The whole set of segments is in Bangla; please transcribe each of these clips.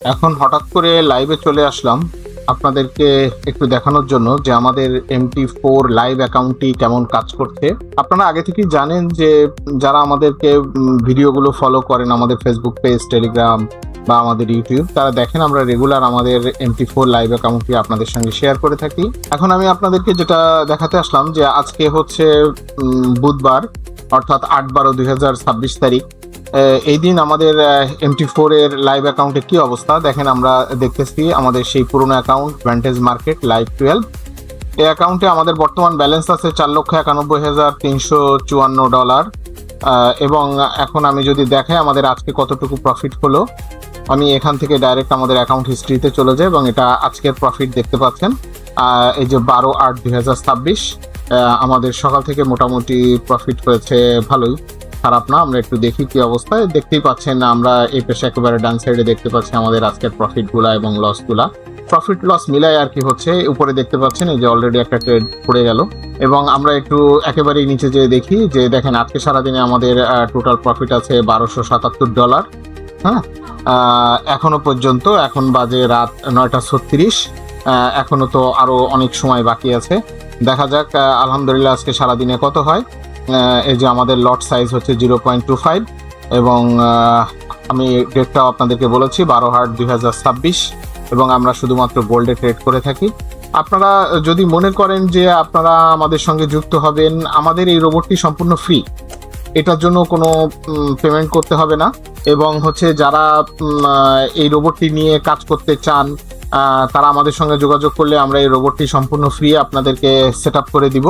এখন হঠাৎ করে লাইভে চলে আসলাম আপনাদেরকে একটু দেখানোর জন্য যে আমাদের MT4 লাইভ অ্যাকাউন্টটি কেমন কাজ করছে। আপনারা আগে থেকেই জানেন যে যারা আমাদেরকে ভিডিওগুলো ফলো করেন আমাদের ফেসবুক পেজ, টেলিগ্রাম বা আমাদের ইউটিউব, তারা দেখেন আমরা রেগুলার আমাদের MT4 লাইভ অ্যাকাউন্টটি আপনাদের সঙ্গে শেয়ার করে থাকি। এখন আমি আপনাদেরকে যেটা দেখাতে আসলাম যে আজকে হচ্ছে বুধবার, অর্থাৎ 8/12/2026 তারিখ। এই দিন আমাদের MT4 এর লাইভ অ্যাকাউন্টে কি অবস্থা দেখেন। আমরা দেখতেছি আমাদের সেই পুরনো অ্যাকাউন্ট ভ্যান্টেজ মার্কেট লাইভ 12। এই অ্যাকাউন্টে আমাদের বর্তমান ব্যালেন্স আছে $4,91,354। এবং এখন আমি যদি দেখাই আমাদের আজকে কতটুকু প্রফিট হলো, আমি এখান থেকে ডাইরেক্ট আমাদের অ্যাকাউন্ট হিস্ট্রিতে চলে যাই এবং এটা আজকের প্রফিট দেখতে পাচ্ছেন। এই যে 12/8/2026 আমাদের সকাল থেকে মোটামুটি প্রফিট হয়েছে ভালোই, খারাপ না। আমরা একটু দেখি কি অবস্থায়। দেখতেই পাচ্ছেন আমরা এই পেশে একেবারে ডান সাইডে দেখতে পাচ্ছি আমাদের আজকের প্রফিটগুলা এবং লসগুলা। প্রফিট লস মিলাই আর কি হচ্ছে। উপরে দেখতে পাচ্ছেন এই যে অলরেডি একটা ট্রেড পড়ে গেল এবং আমরা একটু একেবারেই নিচে যেয়ে দেখি যে দেখেন আজকে সারাদিনে আমাদের টোটাল প্রফিট আছে $1277। হ্যাঁ, এখনো পর্যন্ত, এখন বাজে রাত 9:36। এখনো তো আরো অনেক সময় বাকি আছে, দেখা যাক আলহামদুলিল্লাহ আজকে সারাদিনে কত হয়। এই যে আমাদের লট সাইজ হচ্ছে 0.25 এবং আমি ডেটটাও আপনাদেরকে বলেছি 12/8/2026 এবং আমরা শুধুমাত্র গোল্ডে ট্রেড করে থাকি। আপনারা যদি মনে করেন যে আপনারা আমাদের সঙ্গে যুক্ত হবেন, আমাদের এই রোবটটি সম্পূর্ণ ফ্রি, এটার জন্য কোনো পেমেন্ট করতে হবে না। এবং হচ্ছে যারা এই রোবটটি নিয়ে কাজ করতে চান তারা আমাদের সঙ্গে যোগাযোগ করলে আমরা এই রোবটটি সম্পূর্ণ ফ্রি আপনাদেরকে সেট আপ করে দিব।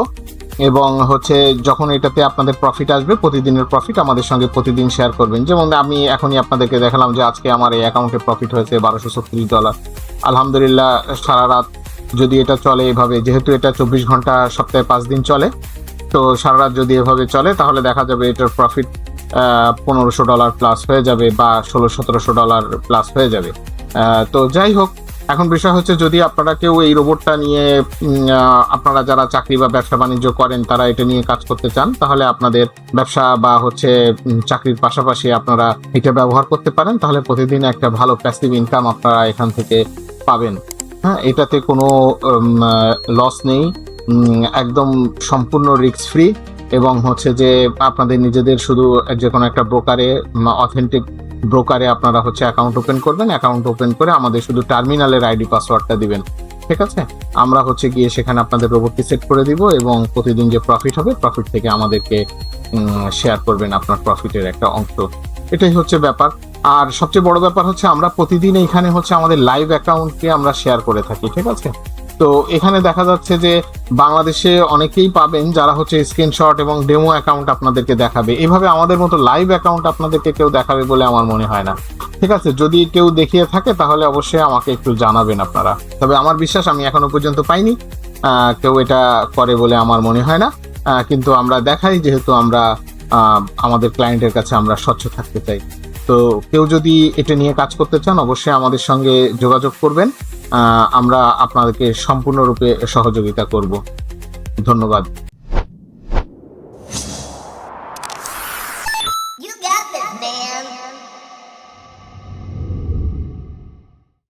এবং হচ্ছে যখন এটাতে আপনাদের প্রফিট আসবে, প্রতিদিনের প্রফিট আমাদের সঙ্গে প্রতিদিন শেয়ার করবেন। যেমন আমি এখনই আপনাদেরকে দেখালাম যে আজকে আমার এই অ্যাকাউন্টে প্রফিট হয়েছে $1236। আলহামদুলিল্লাহ সারা রাত যদি এটা চলে এভাবে, যেহেতু এটা 24 ঘন্টা সপ্তাহে 5 দিন চলে, তো সারা রাত যদি এভাবে চলে তাহলে দেখা যাবে এটার প্রফিট $1500 প্লাস হয়ে যাবে বা $1600-1700 প্লাস হয়ে যাবে। তো যাই হোক, এখন বিষয় হচ্ছে যদি আপনারা কেউ এই রোবটটা নিয়ে আপনারা যারা চাকরি বা ব্যবসা বাণিজ্য করেন তারা এটা নিয়ে কাজ করতে চান, তাহলে আপনাদের ব্যবসা বা হচ্ছে চাকরির পাশাপাশি আপনারা এটা ব্যবহার করতে পারেন। তাহলে প্রতিদিন একটা ভালো প্যাসিভ ইনকাম আপনারা এখান থেকে পাবেন। হ্যাঁ, এটাতে কোনো লস নেই, একদম সম্পূর্ণ রিস্ক ফ্রি। এবং হচ্ছে যে আপনাদের নিজেদের শুধু যে কোনো একটা ব্রোকারে, অথেন্টিক ব্রোকারে আপনারা হচ্ছে অ্যাকাউন্ট ওপেন করবেন। অ্যাকাউন্ট ওপেন করে আমাদের শুধু টার্মিনালের আইডি পাসওয়ার্ডটা দিবেন, ঠিক আছে? আমরা হচ্ছে গিয়ে সেখানে আপনাদের রোবটটি সেট করে দিব এবং প্রতিদিন যে প্রফিট হবে প্রফিট থেকে আমাদেরকে শেয়ার করবেন আপনার প্রফিটের একটা অংশ। এটাই হচ্ছে ব্যাপার। আর সবচেয়ে বড় ব্যাপার হচ্ছে আমরা প্রতিদিন এখানে হচ্ছে আমাদের লাইভ অ্যাকাউন্টকে আমরা শেয়ার করে থাকি, ঠিক আছে? তো এখানে দেখা যাচ্ছে যে বাংলাদেশে অনেকেই পাবেন যারা হচ্ছে স্ক্রিনশট এবং ডেমো অ্যাকাউন্ট আপনাদেরকে দেখাবে। এভাবে আমাদের মতো লাইভ অ্যাকাউন্ট আপনাদেরকে কেউ দেখাবে বলে আমার মনে হয় না, ঠিক আছে? যদি কেউ দেখিয়ে থাকে তাহলে অবশ্যই আমাকে একটু জানাবেন আপনারা। তবে আমার বিশ্বাস আমি এখনো পর্যন্ত পাইনি কেউ এটা করে বলে আমার মনে হয় না। কিন্তু আমরা দেখাই, যেহেতু আমরা আমাদের ক্লায়েন্টের কাছে আমরা স্বচ্ছ থাকতে চাই। তো কেউ যদি এটা নিয়ে কাজ করতে চান অবশ্যই আমাদের সঙ্গে যোগাযোগ করবেন। আমরা আপনাদেরকে সম্পূর্ণরূপে সহযোগিতা করব। ধন্যবাদ।